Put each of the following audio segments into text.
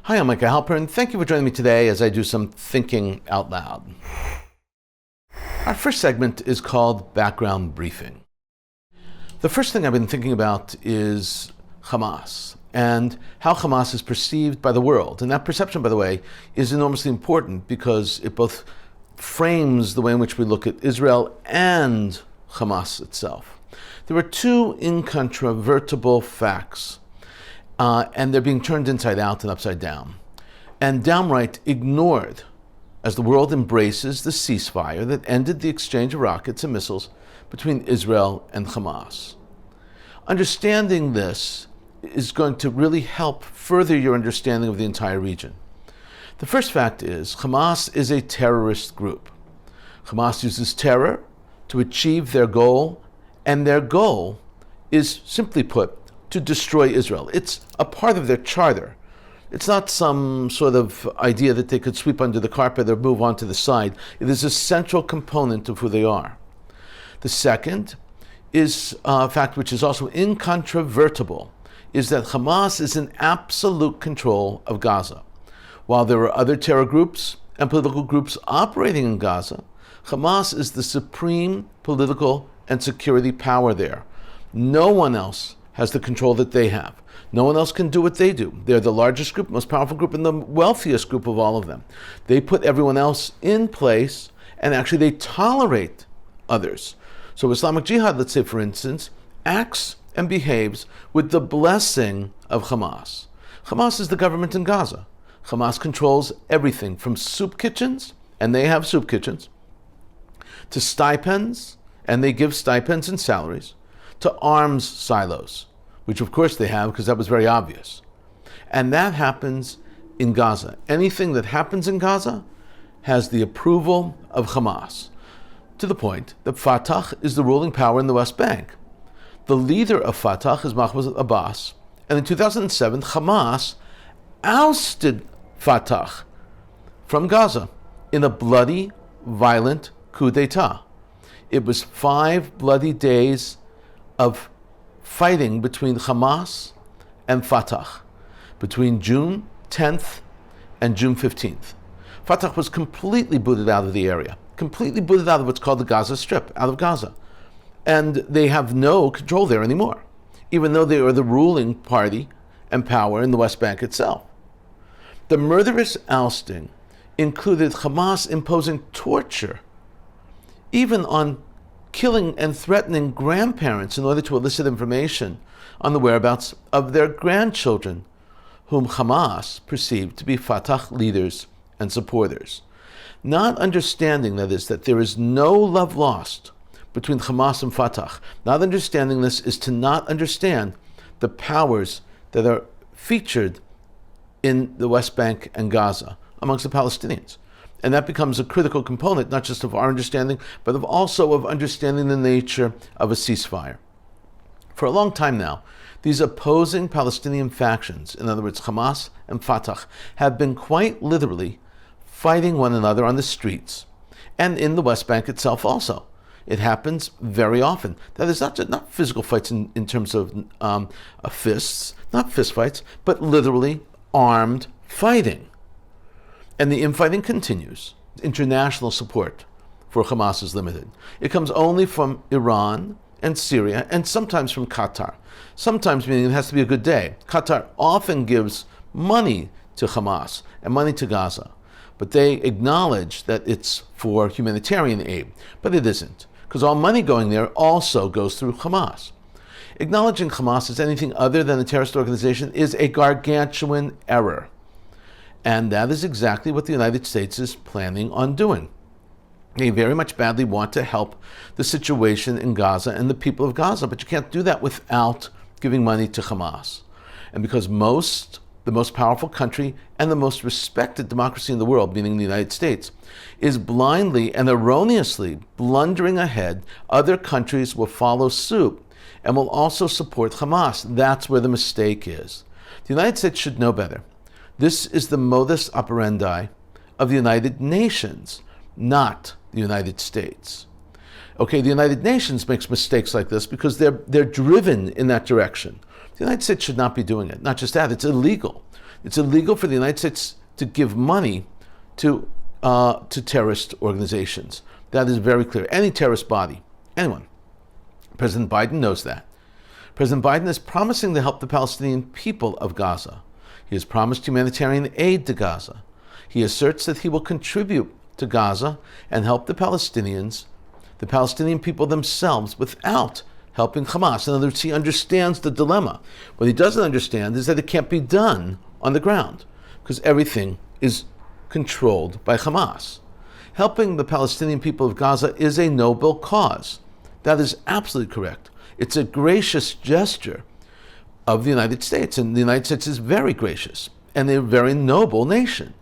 Hi, I'm Micah Halpern. Thank you for joining me today as I do some thinking out loud. Our first segment is called Background Briefing. The first thing I've been thinking about is Hamas and how Hamas is perceived by the world. And that perception, by the way, is enormously important because it both frames the way in which we look at Israel and Hamas itself. There are two incontrovertible facts, and they're being turned inside out and upside down, and downright ignored as the world embraces the ceasefire that ended the exchange of rockets and missiles between Israel and Hamas. Understanding this is going to really help further your understanding of the entire region. The first fact is Hamas is a terrorist group. Hamas uses terror to achieve their goal, and their goal is, simply put, to destroy Israel. It's a part of their charter. It's not some sort of idea that they could sweep under the carpet or move on to the side. It is a central component of who they are. The second is a fact which is also incontrovertible, is that Hamas is in absolute control of Gaza. While there are other terror groups and political groups operating in Gaza, Hamas is the supreme political and security power there. No one else has the control that they have. No one else can do what they do. They're the largest group, most powerful group, and the wealthiest group of all of them. They put everyone else in place, and actually they tolerate others. So Islamic Jihad, let's say for instance, acts and behaves with the blessing of Hamas. Hamas is the government in Gaza. Hamas controls everything from soup kitchens, and they have soup kitchens, to stipends, and they give stipends and salaries, to arms silos, which of course they have because that was very obvious. And that happens in Gaza. Anything that happens in Gaza has the approval of Hamas, to the point that Fatah is the ruling power in the West Bank. The leader of Fatah is Mahmoud Abbas, and in 2007, Hamas ousted Fatah from Gaza in a bloody, violent coup d'etat. It was 5 bloody days of fighting between Hamas and Fatah, between June 10th and June 15th. Fatah was completely booted out of the area, completely booted out of what's called the Gaza Strip, out of Gaza. And they have no control there anymore, even though they are the ruling party and power in the West Bank itself. The murderous ousting included Hamas imposing torture, even on killing and threatening grandparents in order to elicit information on the whereabouts of their grandchildren, whom Hamas perceived to be Fatah leaders and supporters. Not understanding, that is, that there is no love lost between Hamas and Fatah. Not understanding this is to not understand the powers that are featured in the West Bank and Gaza amongst the Palestinians. And that becomes a critical component, not just of our understanding, but also of understanding the nature of a ceasefire. For a long time now, these opposing Palestinian factions, in other words, Hamas and Fatah, have been quite literally fighting one another on the streets and in the West Bank itself also. It happens very often. That is not physical fights in terms of fists, not fist fights, but literally armed fighting. And the infighting continues. International support for Hamas is limited. It comes only from Iran and Syria, and sometimes from Qatar. Sometimes, meaning it has to be a good day. Qatar often gives money to Hamas and money to Gaza, but they acknowledge that it's for humanitarian aid, but it isn't, because all money going there also goes through Hamas. Acknowledging Hamas as anything other than a terrorist organization is a gargantuan error. And that is exactly what the United States is planning on doing. They very much badly want to help the situation in Gaza and the people of Gaza, but you can't do that without giving money to Hamas. And because the most powerful country and the most respected democracy in the world, meaning the United States, is blindly and erroneously blundering ahead, other countries will follow suit and will also support Hamas. That's where the mistake is. The United States should know better. This is the modus operandi of the United Nations, not the United States. Okay, the United Nations makes mistakes like this because they're driven in that direction. The United States should not be doing it. Not just that, it's illegal. It's illegal for the United States to give money to terrorist organizations. That is very clear. Any terrorist body, anyone. President Biden knows that. President Biden is promising to help the Palestinian people of Gaza. He has promised humanitarian aid to Gaza. He asserts that he will contribute to Gaza and help the Palestinians, the Palestinian people themselves, without helping Hamas. In other words, he understands the dilemma. What he doesn't understand is that it can't be done on the ground because everything is controlled by Hamas. Helping the Palestinian people of Gaza is a noble cause. That is absolutely correct. It's a gracious gesture of the United States, and the United States is very gracious and a very noble nation.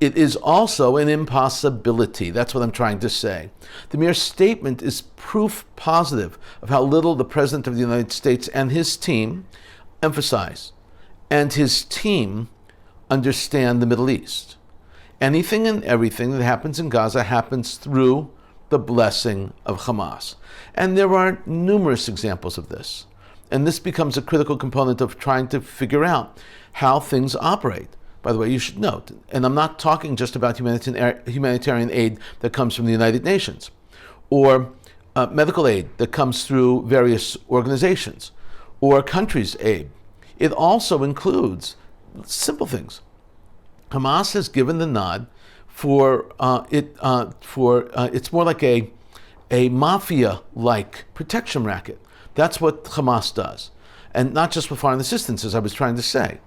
It is also an impossibility. That's what I'm trying to say. The mere statement is proof positive of how little the President of the United States and his team emphasize, and his team understand the Middle East. Anything and everything that happens in Gaza happens through the blessing of Hamas. And there are numerous examples of this. And this becomes a critical component of trying to figure out how things operate. By the way, you should note, and I'm not talking just about humanitarian aid that comes from the United Nations, or medical aid that comes through various organizations, or countries' aid. It also includes simple things. Hamas has given the nod for it's more like a mafia-like protection racket. That's what Hamas does, and not just with foreign assistance, as I was trying to say,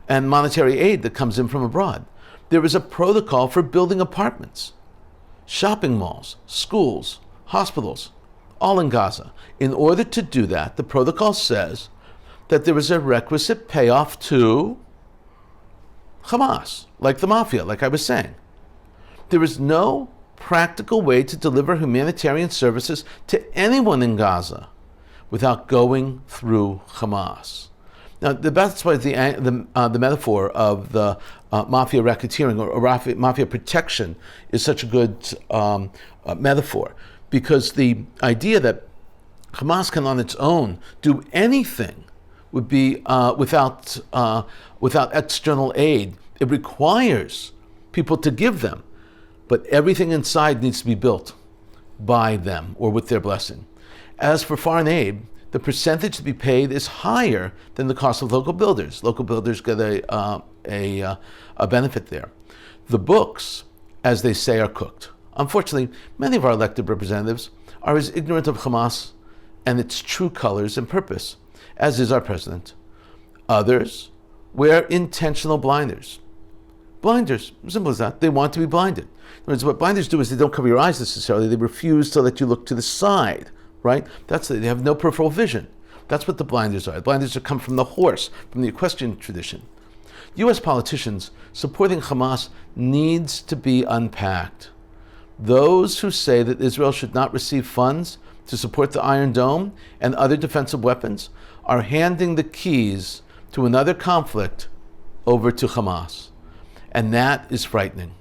and monetary aid that comes in from abroad. There is a protocol for building apartments, shopping malls, schools, hospitals, all in Gaza. In order to do that, the protocol says that there is a requisite payoff to Hamas, like the mafia, like I was saying. There is no practical way to deliver humanitarian services to anyone in Gaza without going through Hamas. Now, that's why the metaphor of the mafia racketeering or mafia protection is such a good metaphor, because the idea that Hamas can on its own do anything would be without external aid. It requires people to give them, but everything inside needs to be built by them or with their blessing. As for foreign aid, the percentage to be paid is higher than the cost of local builders. Local builders get a benefit there. The books, as they say, are cooked. Unfortunately, many of our elected representatives are as ignorant of Hamas and its true colors and purpose, as is our president. Others wear intentional blinders. Blinders, simple as that. They want to be blinded. In other words, what blinders do is they don't cover your eyes necessarily. They refuse to let you look to the side. Right? They have no peripheral vision. That's what the blinders are. The blinders come from the horse, from the equestrian tradition. U.S. politicians supporting Hamas needs to be unpacked. Those who say that Israel should not receive funds to support the Iron Dome and other defensive weapons are handing the keys to another conflict over to Hamas. And that is frightening.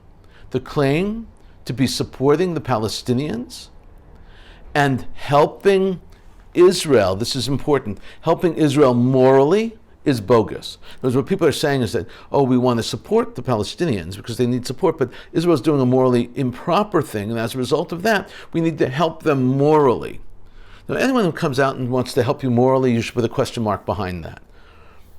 The claim to be supporting the Palestinians and helping Israel, this is important, helping Israel morally is bogus. Because what people are saying is that, we want to support the Palestinians because they need support, but Israel's doing a morally improper thing, and as a result of that, we need to help them morally. Now, anyone who comes out and wants to help you morally, you should put a question mark behind that.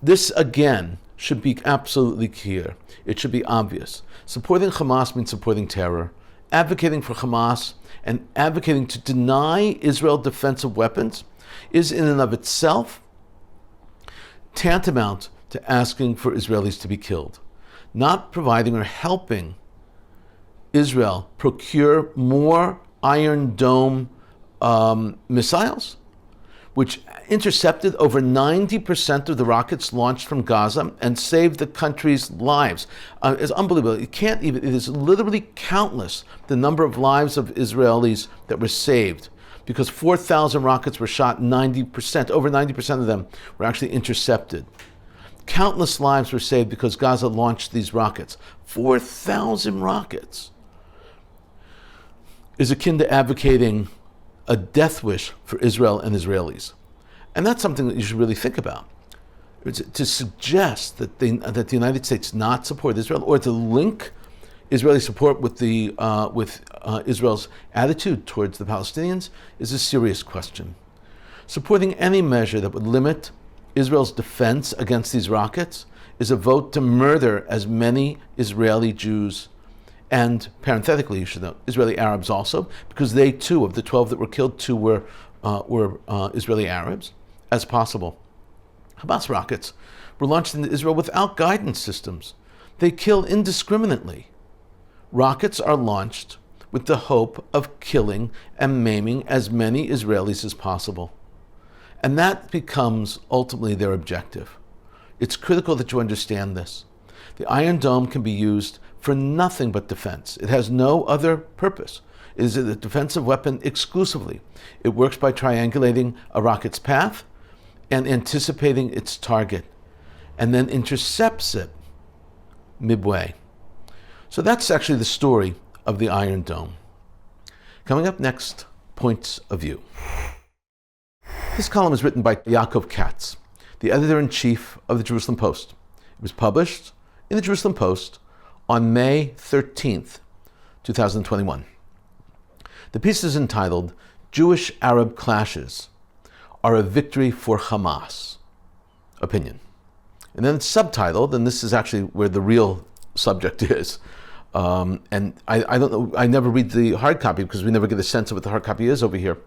This, again, should be absolutely clear. It should be obvious. Supporting Hamas means supporting terror. Advocating for Hamas and advocating to deny Israel defensive weapons is in and of itself tantamount to asking for Israelis to be killed. Not providing or helping Israel procure more Iron Dome missiles, which intercepted over 90% of the rockets launched from Gaza and saved the country's lives. It's unbelievable. It is literally countless, the number of lives of Israelis that were saved, because 4,000 rockets were shot, over 90% of them were actually intercepted. Countless lives were saved because Gaza launched these rockets. 4,000 rockets is akin to advocating a death wish for Israel and Israelis. And that's something that you should really think about. to suggest that the United States not support Israel, or to link Israeli support with Israel's attitude towards the Palestinians, is a serious question. Supporting any measure that would limit Israel's defense against these rockets is a vote to murder as many Israeli Jews, and parenthetically, you should know, Israeli Arabs also, because they too, of the 12 that were killed, 2 were Israeli Arabs, as possible. Hamas rockets were launched into Israel without guidance systems. They kill indiscriminately. Rockets are launched with the hope of killing and maiming as many Israelis as possible. And that becomes ultimately their objective. It's critical that you understand this. The Iron Dome can be used for nothing but defense. It has no other purpose. It is a defensive weapon exclusively. It works by triangulating a rocket's path and anticipating its target, and then intercepts it midway. So that's actually the story of the Iron Dome. Coming up next, points of view. This column is written by Yaakov Katz, the editor-in-chief of the Jerusalem Post. It was published in the Jerusalem Post on May 13th, 2021. The piece is entitled, "Jewish-Arab Clashes Are a Victory for Hamas." Opinion. And then it's subtitled, and this is actually where the real subject is. And I don't know, I never read the hard copy because we never get a sense of what the hard copy is over here.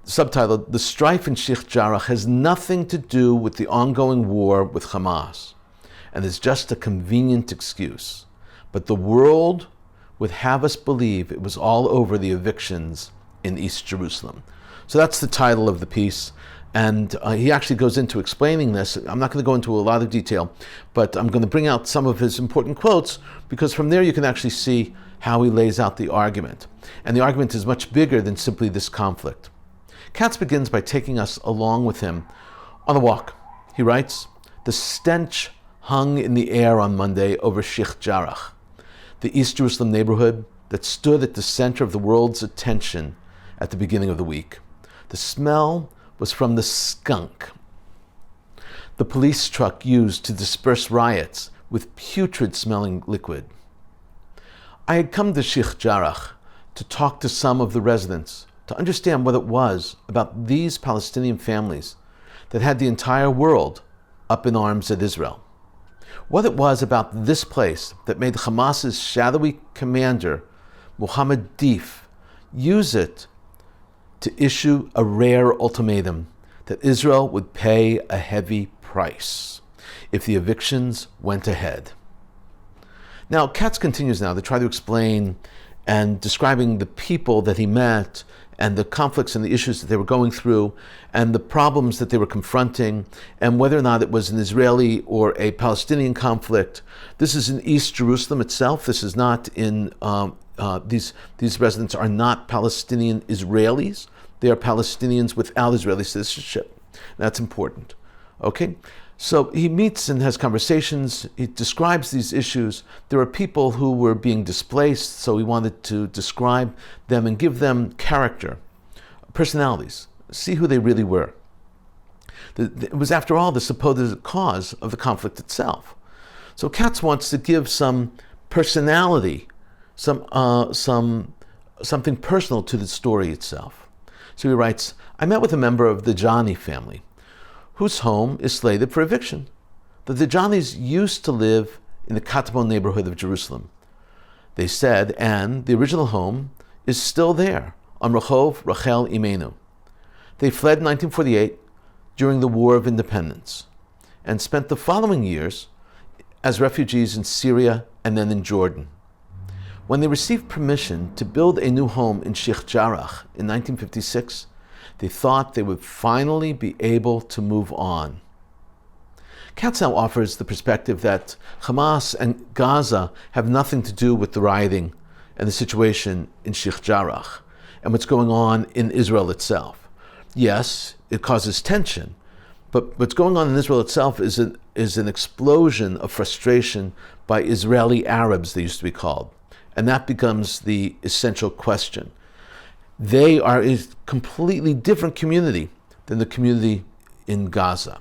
Subtitled, "The strife in Sheikh Jarrah has nothing to do with the ongoing war with Hamas, and is just a convenient excuse. But the world would have us believe it was all over the evictions in East Jerusalem." So that's the title of the piece. And he actually goes into explaining this. I'm not going to go into a lot of detail, but I'm going to bring out some of his important quotes, because from there you can actually see how he lays out the argument. And the argument is much bigger than simply this conflict. Katz begins by taking us along with him on a walk. He writes, "The stench hung in the air on Monday over Sheikh Jarrah, the East Jerusalem neighborhood that stood at the center of the world's attention at the beginning of the week. The smell was from the skunk the police truck used to disperse riots with putrid-smelling liquid. I had come to Sheikh Jarrah to talk to some of the residents, to understand what it was about these Palestinian families that had the entire world up in arms at Israel. What it was about this place that made Hamas's shadowy commander, Mohammed Deif, use it to issue a rare ultimatum that Israel would pay a heavy price if the evictions went ahead." Now, Katz continues now to try to explain and describing the people that he met and the conflicts and the issues that they were going through and the problems that they were confronting, and whether or not it was an Israeli or a Palestinian conflict. This is in East Jerusalem itself. This is not in, these residents are not Palestinian Israelis. They are Palestinians without Israeli citizenship. That's important. Okay? So he meets and has conversations. He describes these issues. There are people who were being displaced, so he wanted to describe them and give them character, personalities, see who they really were. It was, after all, the supposed cause of the conflict itself. So Katz wants to give some personality, something personal to the story itself. So he writes, "I met with a member of the Jani family, whose home is slated for eviction. The Janis used to live in the Katamon neighborhood of Jerusalem. They said, and the original home is still there, on Rehov Rachel Imenu. They fled in 1948 during the War of Independence, and spent the following years as refugees in Syria and then in Jordan. When they received permission to build a new home in Sheikh Jarrah in 1956, they thought they would finally be able to move on." Katz now offers the perspective that Hamas and Gaza have nothing to do with the rioting and the situation in Sheikh Jarrah and what's going on in Israel itself. Yes, it causes tension, but what's going on in Israel itself is an explosion of frustration by Israeli Arabs, they used to be called. And that becomes the essential question. They are a completely different community than the community in Gaza.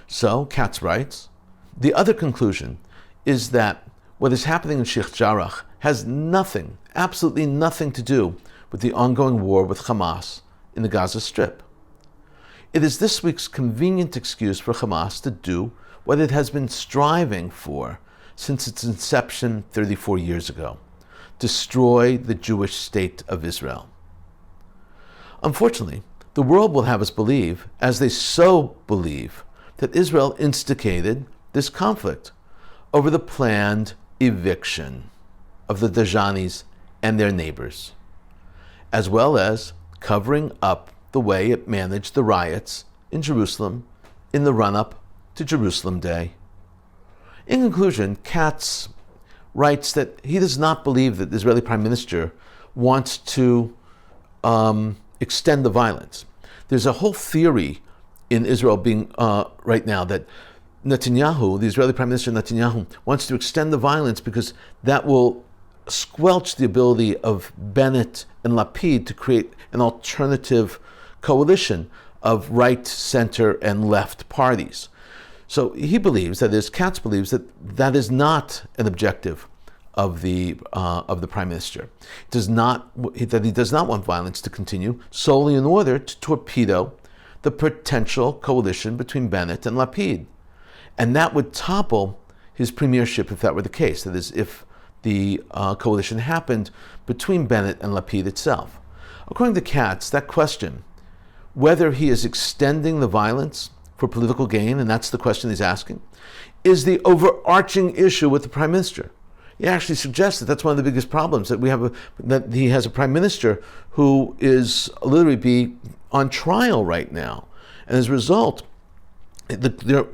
So, Katz writes, the other conclusion is that what is happening in Sheikh Jarrah has nothing, absolutely nothing to do with the ongoing war with Hamas in the Gaza Strip. It is this week's convenient excuse for Hamas to do what it has been striving for since its inception 34 years ago: destroy the Jewish state of Israel. Unfortunately, the world will have us believe, as they so believe, that Israel instigated this conflict over the planned eviction of the Dajanis and their neighbors, as well as covering up the way it managed the riots in Jerusalem in the run-up to Jerusalem Day. In conclusion, Katz writes that he does not believe that the Israeli Prime Minister wants to extend the violence. There's a whole theory in Israel being right now that Netanyahu, the Israeli Prime Minister Netanyahu, wants to extend the violence because that will squelch the ability of Bennett and Lapid to create an alternative coalition of right, center, and left parties. So he believes, that is, Katz believes, that that is not an objective of the Prime Minister. That he does not want violence to continue solely in order to torpedo the potential coalition between Bennett and Lapid. And that would topple his premiership if that were the case. That is, if the coalition happened between Bennett and Lapid itself. According to Katz, that question, whether he is extending the violence for political gain, and that's the question he's asking, is the overarching issue with the Prime Minister. He actually suggests that that's one of the biggest problems, that he has a Prime Minister who is literally on trial right now. And as a result,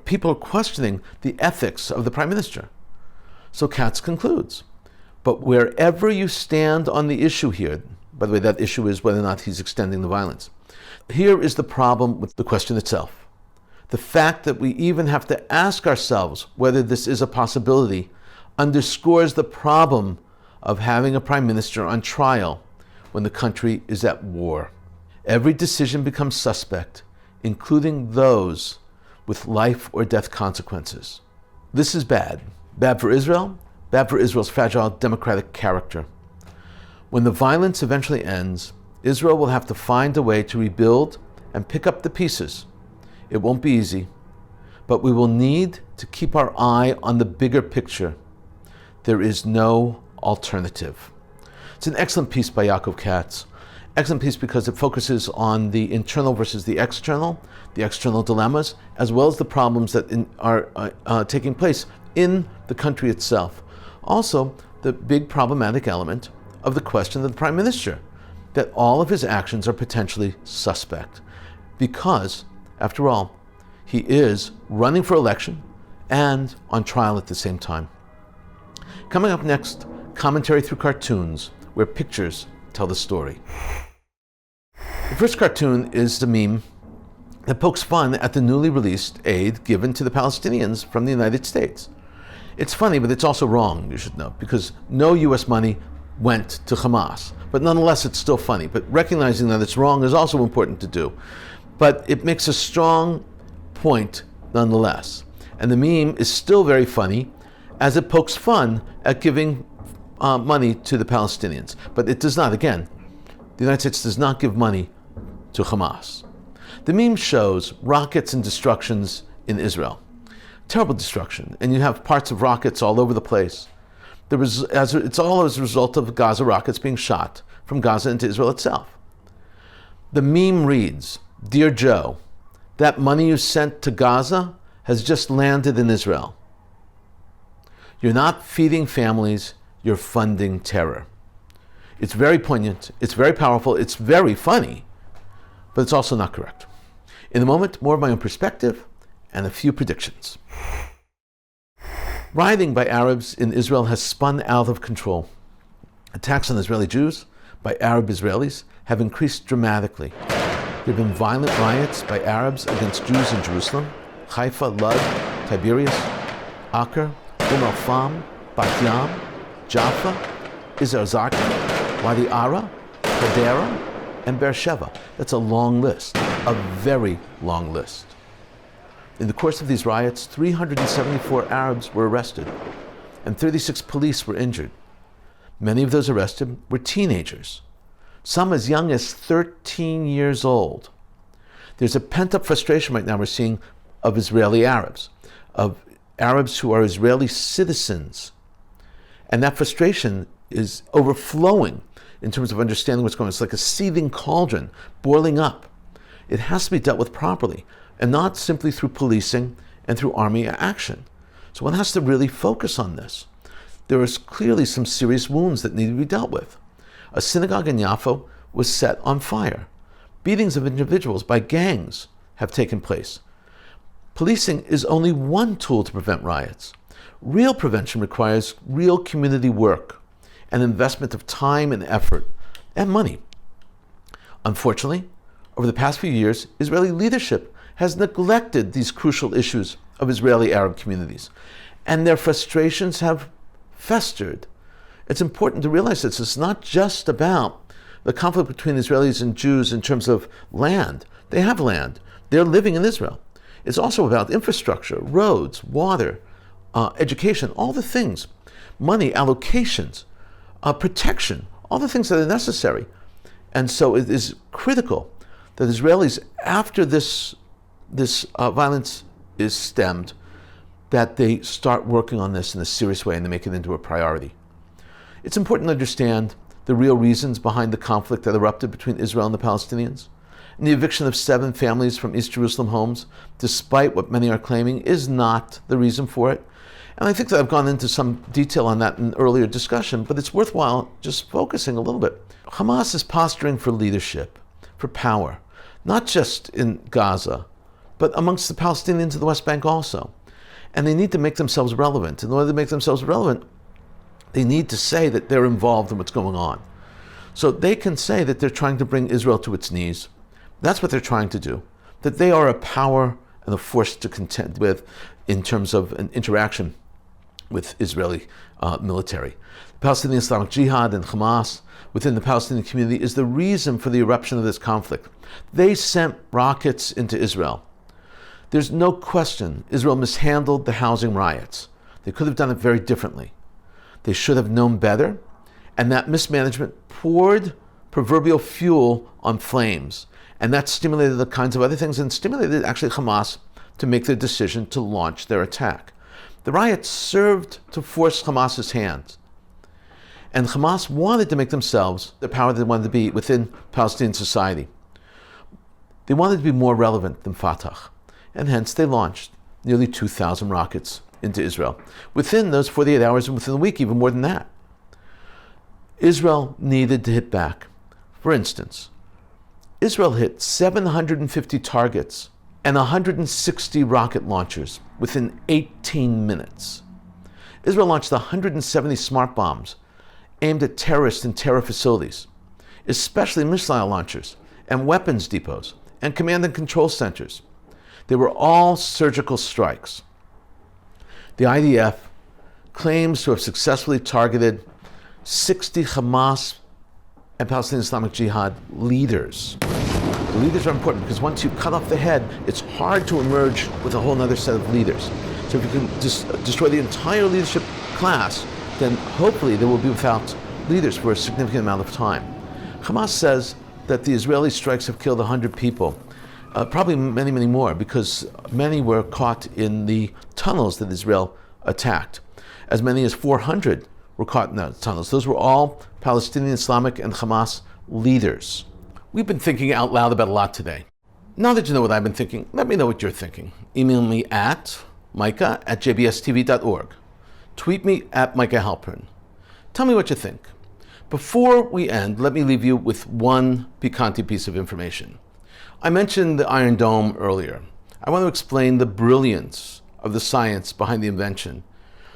people are questioning the ethics of the Prime Minister. So Katz concludes, but wherever you stand on the issue here, by the way, that issue is whether or not he's extending the violence. Here is the problem with the question itself. The fact that we even have to ask ourselves whether this is a possibility underscores the problem of having a Prime Minister on trial when the country is at war. Every decision becomes suspect, including those with life or death consequences. This is bad. Bad for Israel, bad for Israel's fragile democratic character. When the violence eventually ends, Israel will have to find a way to rebuild and pick up the pieces. It won't be easy, but we will need to keep our eye on the bigger picture. There is no alternative. It's an excellent piece by Yaakov Katz. Excellent piece because it focuses on the internal versus the external dilemmas, as well as the problems that are taking place in the country itself. Also, the big problematic element of the question of the Prime Minister, that all of his actions are potentially suspect, because, after all, he is running for election and on trial at the same time. Coming up next, commentary through cartoons, where pictures tell the story. The first cartoon is the meme that pokes fun at the newly released aid given to the Palestinians from the United States. It's funny, but it's also wrong, you should know, because no U.S. money went to Hamas. But nonetheless, it's still funny. But recognizing that it's wrong is also important to do. But it makes a strong point nonetheless. And the meme is still very funny as it pokes fun at giving money to the Palestinians. But it does not, again, the United States does not give money to Hamas. The meme shows rockets and destructions in Israel. Terrible destruction. And you have parts of rockets all over the place. It's all as a result of Gaza rockets being shot from Gaza into Israel itself. The meme reads, "Dear Joe, that money you sent to Gaza has just landed in Israel. You're not feeding families, you're funding terror." It's very poignant, it's very powerful, it's very funny, but it's also not correct. In a moment, more of my own perspective and a few predictions. Rioting by Arabs in Israel has spun out of control. Attacks on Israeli Jews by Arab Israelis have increased dramatically. There have been violent riots by Arabs against Jews in Jerusalem, Haifa, Lud, Tiberias, Acre, Al-Fam, Bat Yam, Jaffa, Izar Zarqa, Wadi Ara, Hadera, and Beersheba. That's a long list, a very long list. In the course of these riots, 374 Arabs were arrested and 36 police were injured. Many of those arrested were teenagers, some as young as 13 years old. There's a pent-up frustration right now we're seeing of Israeli Arabs, of Arabs who are Israeli citizens. And that frustration is overflowing in terms of understanding what's going on. It's like a seething cauldron boiling up. It has to be dealt with properly, and not simply through policing and through army action. So one has to really focus on this. There is clearly some serious wounds that need to be dealt with. A synagogue in Yaffo was set on fire. Beatings of individuals by gangs have taken place. Policing is only one tool to prevent riots. Real prevention requires real community work and investment of time and effort and money. Unfortunately, over the past few years, Israeli leadership has neglected these crucial issues of Israeli Arab communities, and their frustrations have festered. It's important to realize this. It's not just about the conflict between Israelis and Jews in terms of land. They have land. They're living in Israel. It's also about infrastructure, roads, water, education, all the things, money, allocations, protection, all the things that are necessary. And so it is critical that Israelis, after this violence is stemmed, that they start working on this in a serious way and they make it into a priority. It's important to understand the real reasons behind the conflict that erupted between Israel and the Palestinians. And the eviction of 7 families from East Jerusalem homes, despite what many are claiming, is not the reason for it. And I think that I've gone into some detail on that in an earlier discussion, but it's worthwhile just focusing a little bit. Hamas is posturing for leadership, for power, not just in Gaza, but amongst the Palestinians of the West Bank also. And they need to make themselves relevant. In order to make themselves relevant, they need to say that they're involved in what's going on. So they can say that they're trying to bring Israel to its knees. That's what they're trying to do. That they are a power and a force to contend with in terms of an interaction with Israeli military. The Palestinian Islamic Jihad and Hamas within the Palestinian community is the reason for the eruption of this conflict. They sent rockets into Israel. There's no question Israel mishandled the housing riots. They could have done it very differently. They should have known better, and that mismanagement poured proverbial fuel on flames, and that stimulated the kinds of other things and stimulated actually Hamas to make the decision to launch their attack. The riots served to force Hamas's hand, and Hamas wanted to make themselves the power they wanted to be within Palestinian society. They wanted to be more relevant than Fatah, and hence they launched nearly 2,000 rockets into Israel. Within those 48 hours and within a week, even more than that. Israel needed to hit back. For instance, Israel hit 750 targets and 160 rocket launchers within 18 minutes. Israel launched 170 smart bombs aimed at terrorists and terror facilities, especially missile launchers and weapons depots and command and control centers. They were all surgical strikes. The IDF claims to have successfully targeted 60 Hamas and Palestinian Islamic Jihad leaders. The leaders are important because once you cut off the head, it's hard to emerge with a whole other set of leaders. So if you can destroy the entire leadership class, then hopefully they will be without leaders for a significant amount of time. Hamas says that the Israeli strikes have killed 100 people. Probably many, many more, because many were caught in the tunnels that Israel attacked. As many as 400 were caught in the tunnels. Those were all Palestinian, Islamic, and Hamas leaders. We've been thinking out loud about a lot today. Now that you know what I've been thinking, let me know what you're thinking. Email me at micah@jbstv.org. Tweet me at Micah Halpern. Tell me what you think. Before we end, let me leave you with one piquante piece of information. I mentioned the Iron Dome earlier. I want to explain the brilliance of the science behind the invention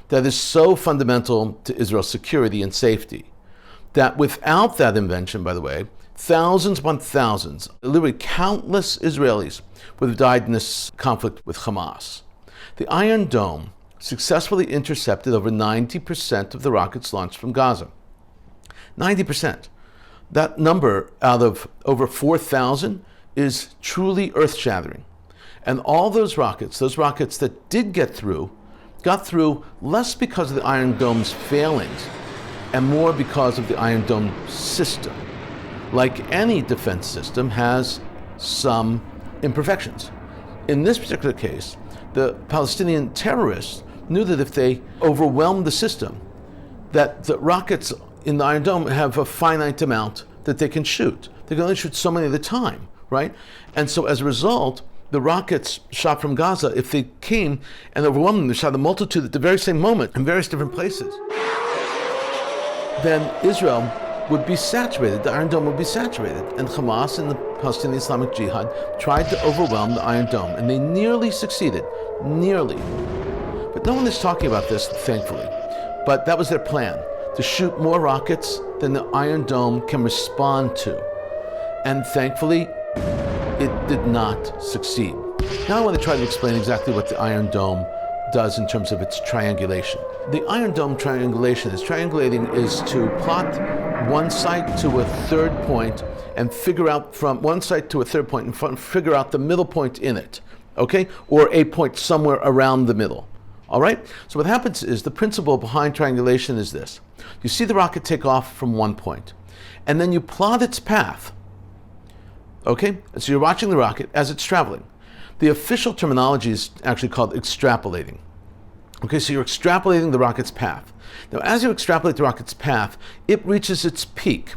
that is so fundamental to Israel's security and safety, that without that invention, by the way, thousands upon thousands, literally countless Israelis would have died in this conflict with Hamas. The Iron Dome successfully intercepted over 90% of the rockets launched from Gaza. 90%. That number out of over 4,000 is truly earth-shattering. And all those rockets that did get through, got through less because of the Iron Dome's failings and more because of the Iron Dome system. Like any defense system, has some imperfections. In this particular case, the Palestinian terrorists knew that if they overwhelmed the system, that the rockets in the Iron Dome have a finite amount that they can shoot. They can only shoot so many at a time, right? And so as a result, the rockets shot from Gaza, if they came and overwhelmed them, they shot a multitude at the very same moment in various different places, then Israel would be saturated, the Iron Dome would be saturated. And Hamas and the Palestinian Islamic Jihad tried to overwhelm the Iron Dome, and they nearly succeeded, nearly. But no one is talking about this, thankfully. But that was their plan, to shoot more rockets than the Iron Dome can respond to. And thankfully, it did not succeed. Now I want to try to explain exactly what the Iron Dome does in terms of its triangulation. The Iron Dome triangulation is to plot one site to a third point and figure out from one site to a third point and figure out the middle point in it, okay? Or a point somewhere around the middle, all right? So what happens is the principle behind triangulation is this. You see the rocket take off from one point, and then you plot its path, okay? So you're watching the rocket as it's traveling. The official terminology is actually called extrapolating. Okay, so you're extrapolating the rocket's path. Now, as you extrapolate the rocket's path, it reaches its peak.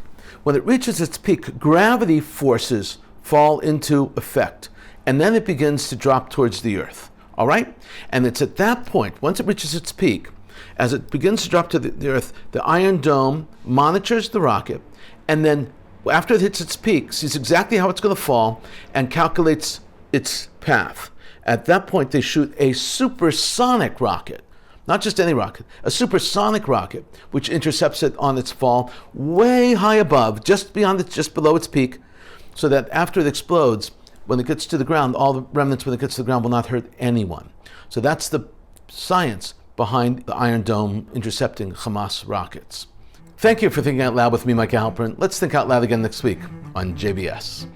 When it reaches its peak, gravity forces fall into effect, and then it begins to drop towards the Earth, all right? And it's at that point, once it reaches its peak, as it begins to drop to the Earth, the Iron Dome monitors the rocket, and then after it hits its peak, sees exactly how it's going to fall, and calculates its path. At that point, they shoot a supersonic rocket, not just any rocket, a supersonic rocket, which intercepts it on its fall way high above, just below its peak, so that after it explodes, when it gets to the ground, all the remnants when it gets to the ground will not hurt anyone. So that's the science behind the Iron Dome intercepting Hamas rockets. Thank you for thinking out loud with me, Micah Halpern. Let's think out loud again next week on JBS.